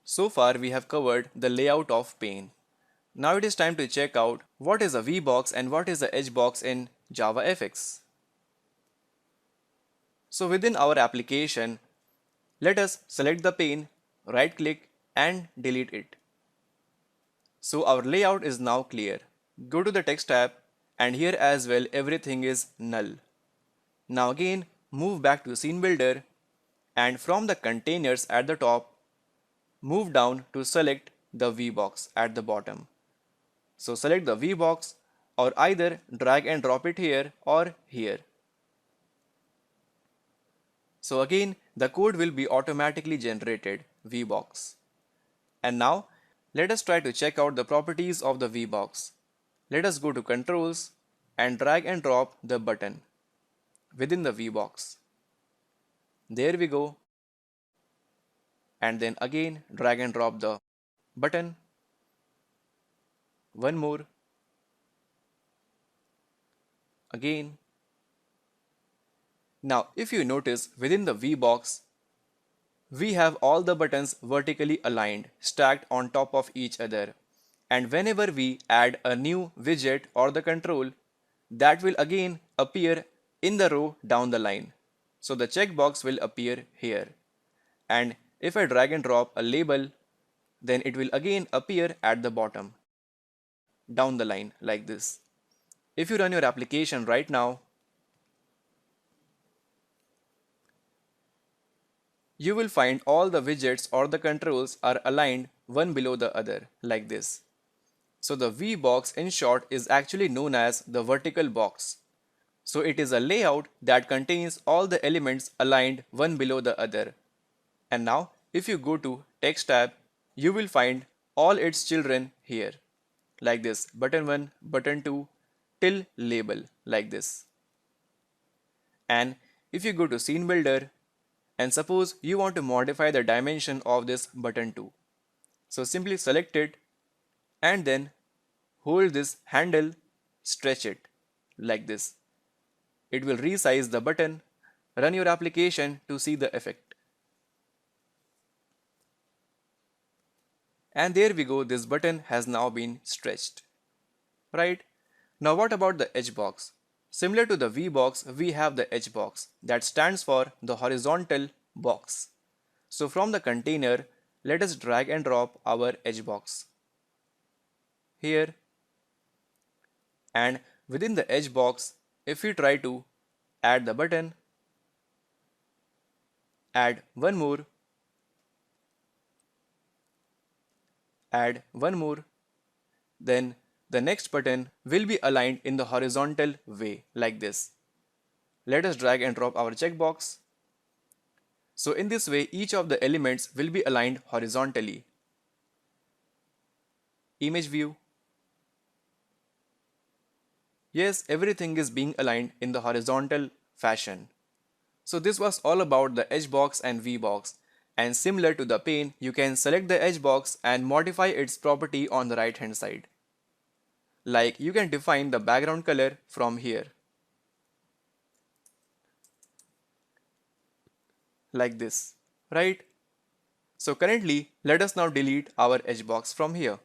So far we have covered the layout of pane. Now it is time to check out what is a VBox and what is a HBox in JavaFX. So within our application, let us select the pane, right click and delete it. So our layout is now clear. Go to the text tab and here as well everything is null. Now again move back to scene builder and from the containers at the top move down to select the VBox at the bottom. So select the VBox or either drag and drop it here or here. So again the code will be automatically generated VBox. And now let us try to check out the properties of the VBox. Let us go to controls and drag and drop the button within the VBox. There we go. And then again drag and drop the button. One more. Again. Now if you notice within the VBox, we have all the buttons vertically aligned, stacked on top of each other. And whenever we add a new widget or the control, that will again appear in the row down the line. So the checkbox will appear here. And if I drag and drop a label, then it will again appear at the bottom, down the line like this. If you run your application right now, you will find all the widgets or the controls are aligned one below the other like this. So the VBox in short is actually known as the vertical box. So it is a layout that contains all the elements aligned one below the other. And now if you go to text tab, you will find all its children here like this, button 1, button 2 till label like this. And if you go to scene builder and suppose you want to modify the dimension of this button 2, so simply select it and then hold this handle, stretch it like this. It will resize the button. Run your application to see the effect. And there we go, this button has now been stretched. Right? Now what about the HBox? Similar to the VBox, we have the HBox that stands for the horizontal box. So from the container, let us drag and drop our HBox here. And within the HBox, if we try to add the button, add one more, add one more, then the next button will be aligned in the horizontal way like this. Let us drag and drop our checkbox. So in this way, each of the elements will be aligned horizontally. Image view. Yes, everything is being aligned in the horizontal fashion. So this was all about the HBox and VBox. And similar to the pane, you can select the HBox and modify its property on the right hand side. Like you can define the background color from here. Like this, right? So currently, let us now delete our HBox from here.